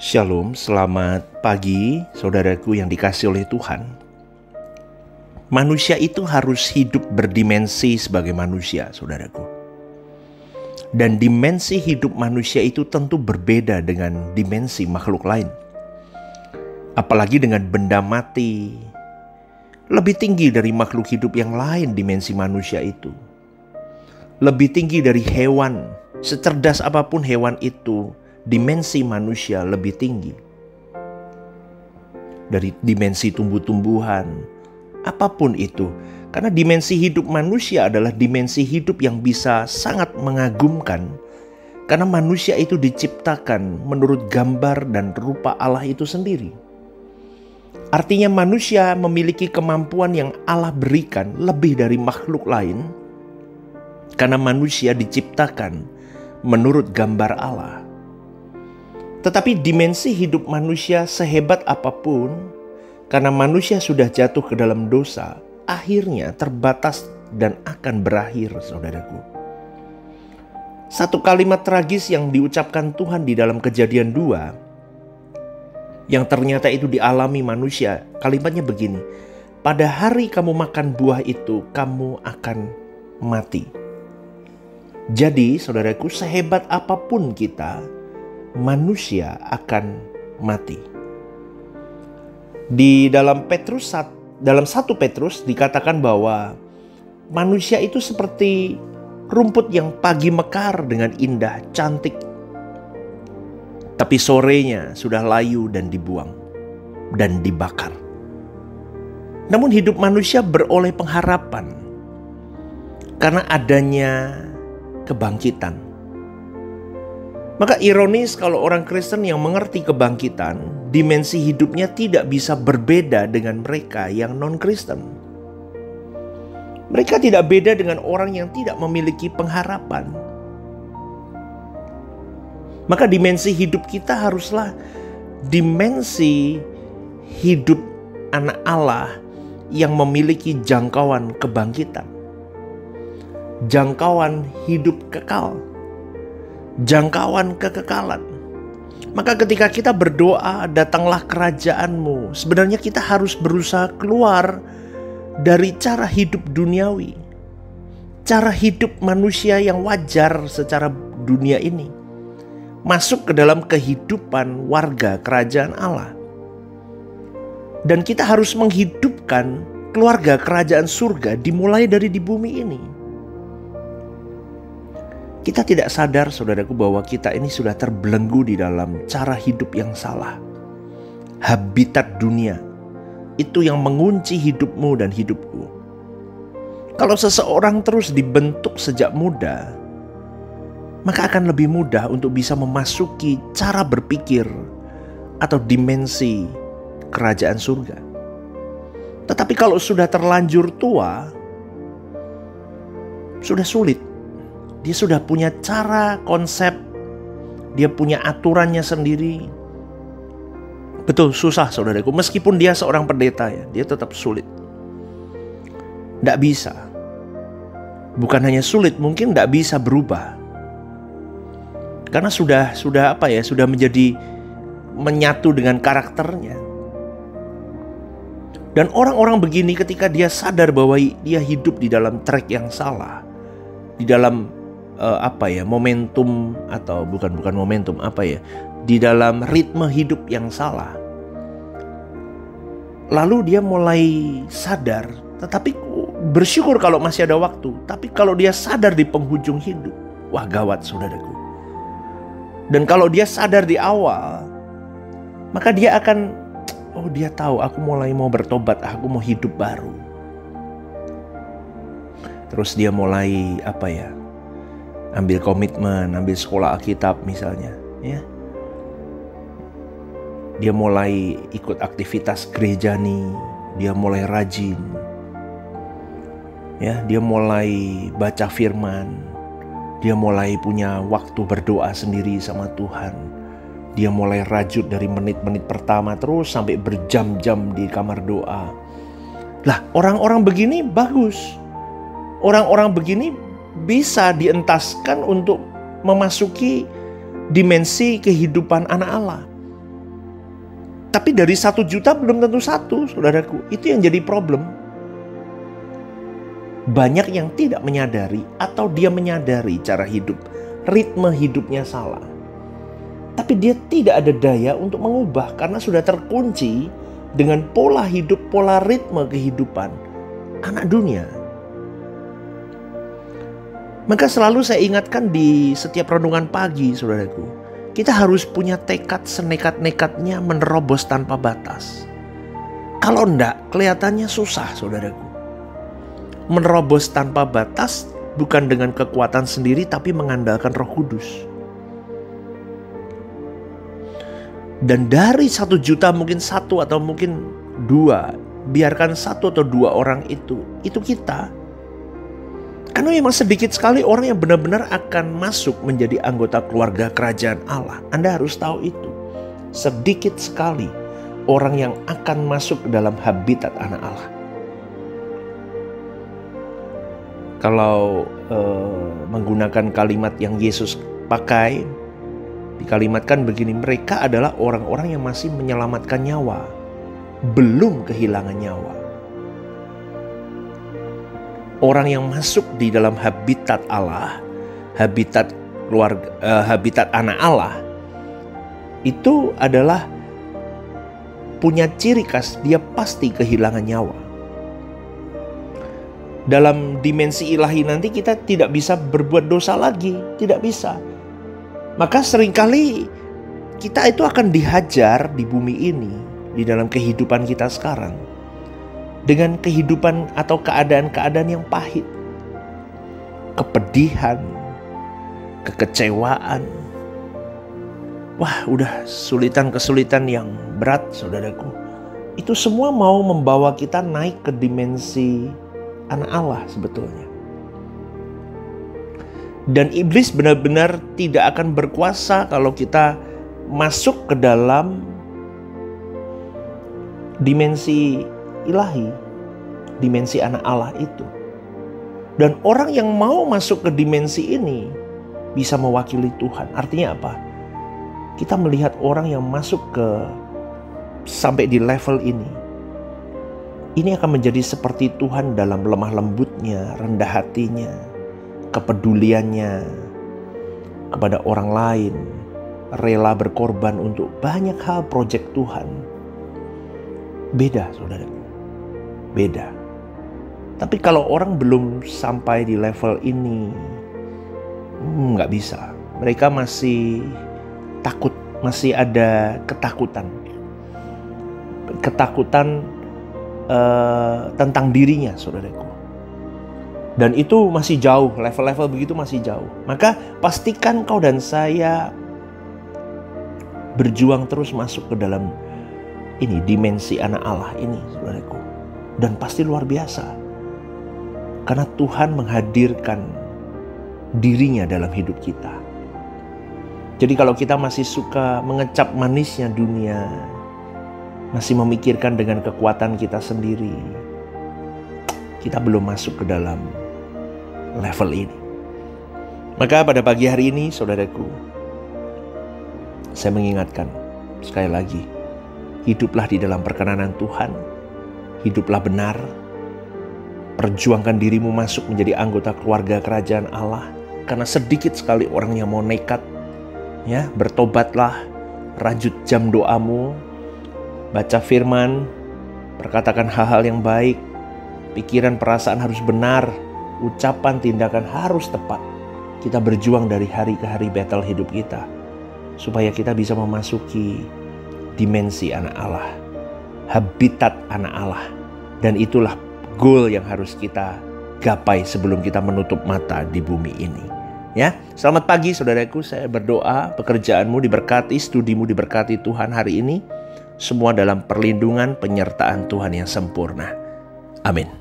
Shalom, selamat pagi saudaraku yang dikasihi oleh Tuhan. Manusia itu harus hidup berdimensi sebagai manusia, saudaraku. Dan dimensi hidup manusia itu tentu berbeda dengan dimensi makhluk lain. Apalagi dengan benda mati, lebih tinggi dari makhluk hidup yang lain dimensi manusia itu. Lebih tinggi dari hewan, secerdas apapun hewan itu, dimensi manusia lebih tinggi dari dimensi tumbuh-tumbuhan, apapun itu. Karena dimensi hidup manusia adalah dimensi hidup yang bisa sangat mengagumkan. Karena manusia itu diciptakan menurut gambar dan rupa Allah itu sendiri. Artinya manusia memiliki kemampuan yang Allah berikan lebih dari makhluk lain. Karena manusia diciptakan menurut gambar Allah. Tetapi dimensi hidup manusia sehebat apapun, karena manusia sudah jatuh ke dalam dosa, akhirnya terbatas dan akan berakhir, saudaraku. Satu kalimat tragis yang diucapkan Tuhan di dalam Kejadian 2, yang ternyata itu dialami manusia, kalimatnya begini: pada hari kamu makan buah itu, kamu akan mati. Jadi, saudaraku, sehebat apapun kita, manusia akan mati. Di dalam 1 Petrus dikatakan bahwa manusia itu seperti rumput yang pagi mekar dengan indah, cantik, tapi sorenya sudah layu dan dibuang dan dibakar. Namun hidup manusia beroleh pengharapan karena adanya kebangkitan. Maka ironis kalau orang Kristen yang mengerti kebangkitan, dimensi hidupnya tidak bisa berbeda dengan mereka yang non-Kristen. Mereka tidak beda dengan orang yang tidak memiliki pengharapan. Maka dimensi hidup kita haruslah dimensi hidup anak Allah yang memiliki jangkauan kebangkitan. Jangkauan hidup kekal. Jangkauan kekekalan. Maka ketika kita berdoa, datanglah kerajaan-Mu, sebenarnya kita harus berusaha keluar dari cara hidup duniawi, cara hidup manusia yang wajar secara dunia ini, masuk ke dalam kehidupan warga kerajaan Allah. Dan kita harus menghidupkan keluarga kerajaan surga dimulai dari di bumi ini. Kita tidak sadar, saudaraku, bahwa kita ini sudah terbelenggu di dalam cara hidup yang salah. Habitat dunia itu yang mengunci hidupmu dan hidupku. Kalau seseorang terus dibentuk sejak muda, maka akan lebih mudah untuk bisa memasuki cara berpikir atau dimensi kerajaan surga. Tetapi kalau sudah terlanjur tua, sudah sulit. Dia sudah punya cara, konsep, dia punya aturannya sendiri. Betul, susah, saudaraku. Meskipun dia seorang pendeta, ya, dia tetap sulit. Tidak bisa. Bukan hanya sulit, mungkin tidak bisa berubah. Karena sudah menjadi menyatu dengan karakternya. Dan orang-orang begini ketika dia sadar bahwa dia hidup di dalam track yang salah, di dalam momentum, atau bukan momentum, di dalam ritme hidup yang salah. Lalu dia mulai sadar, tetapi bersyukur kalau masih ada waktu. Tapi kalau dia sadar di penghujung hidup, wah gawat, saudaraku. Dan kalau dia sadar di awal, maka dia akan, dia tahu aku mulai mau bertobat, aku mau hidup baru. Terus dia mulai ambil komitmen, ambil sekolah Alkitab misalnya, ya. Dia mulai ikut aktivitas gereja nih, dia mulai rajin. Ya, dia mulai baca firman. Dia mulai punya waktu berdoa sendiri sama Tuhan. Dia mulai rajut dari menit-menit pertama terus sampai berjam-jam di kamar doa. Lah, orang-orang begini bagus. Orang-orang begini bisa dientaskan untuk memasuki dimensi kehidupan anak Allah. Tapi dari 1 juta belum tentu satu, saudaraku. Itu yang jadi problem. Banyak yang tidak menyadari atau dia menyadari cara hidup, ritme hidupnya salah. Tapi dia tidak ada daya untuk mengubah karena sudah terkunci dengan pola hidup, pola ritme kehidupan anak dunia. Maka selalu saya ingatkan di setiap renungan pagi, saudaraku. Kita harus punya tekad senekat-nekatnya menerobos tanpa batas. Kalau enggak, kelihatannya susah, saudaraku. Menerobos tanpa batas bukan dengan kekuatan sendiri, tapi mengandalkan Roh Kudus. Dan dari 1 juta mungkin 1 atau mungkin 2, biarkan 1 atau 2 orang itu kita. Karena memang sedikit sekali orang yang benar-benar akan masuk menjadi anggota keluarga kerajaan Allah. Anda harus tahu itu. Sedikit sekali orang yang akan masuk ke dalam habitat anak Allah. Kalau menggunakan kalimat yang Yesus pakai, dikalimatkan begini, mereka adalah orang-orang yang masih menyelamatkan nyawa, belum kehilangan nyawa. Orang yang masuk di dalam habitat Allah, habitat keluarga, habitat anak Allah, itu adalah punya ciri khas, dia pasti kehilangan nyawa. Dalam dimensi ilahi nanti kita tidak bisa berbuat dosa lagi, tidak bisa. Maka seringkali kita itu akan dihajar di bumi ini, di dalam kehidupan kita sekarang, dengan kehidupan atau keadaan-keadaan yang pahit, kepedihan, kekecewaan. Wah, udah kesulitan yang berat, saudaraku. Itu semua mau membawa kita naik ke dimensi anak Allah sebetulnya. Dan iblis benar-benar tidak akan berkuasa kalau kita masuk ke dalam dimensi ilahi, dimensi anak Allah itu. Dan orang yang mau masuk ke dimensi ini bisa mewakili Tuhan. Artinya apa? Kita melihat orang yang masuk sampai di level ini. Ini akan menjadi seperti Tuhan dalam lemah lembutnya, rendah hatinya, kepeduliannya kepada orang lain, rela berkorban untuk banyak hal proyek Tuhan. Beda, saudara. Beda. Tapi kalau orang belum sampai di level ini, nggak bisa. Mereka masih takut, masih ada ketakutan. Ketakutan tentang dirinya, saudaraku. Dan itu masih jauh, level-level begitu masih jauh. Maka pastikan kau dan saya berjuang terus masuk ke dalam ini, dimensi anak Allah ini, saudaraku. Dan pasti luar biasa. Karena Tuhan menghadirkan dirinya dalam hidup kita. Jadi kalau kita masih suka mengecap manisnya dunia, masih memikirkan dengan kekuatan kita sendiri, kita belum masuk ke dalam level ini. Maka pada pagi hari ini, saudaraku, saya mengingatkan sekali lagi, hiduplah di dalam perkenanan Tuhan, hiduplah benar, perjuangkan dirimu masuk menjadi anggota keluarga kerajaan Allah. Karena sedikit sekali orang yang mau nekat, ya, bertobatlah, rajut jam doamu, baca firman, perkatakan hal-hal yang baik, pikiran perasaan harus benar, ucapan tindakan harus tepat. Kita berjuang dari hari ke hari battle hidup kita, supaya kita bisa memasuki dimensi anak Allah, habitat anak Allah. Dan itulah goal yang harus kita gapai sebelum kita menutup mata di bumi ini. Ya, selamat pagi saudaraku, saya berdoa pekerjaanmu diberkati, studimu diberkati Tuhan hari ini. Semua dalam perlindungan penyertaan Tuhan yang sempurna. Amin.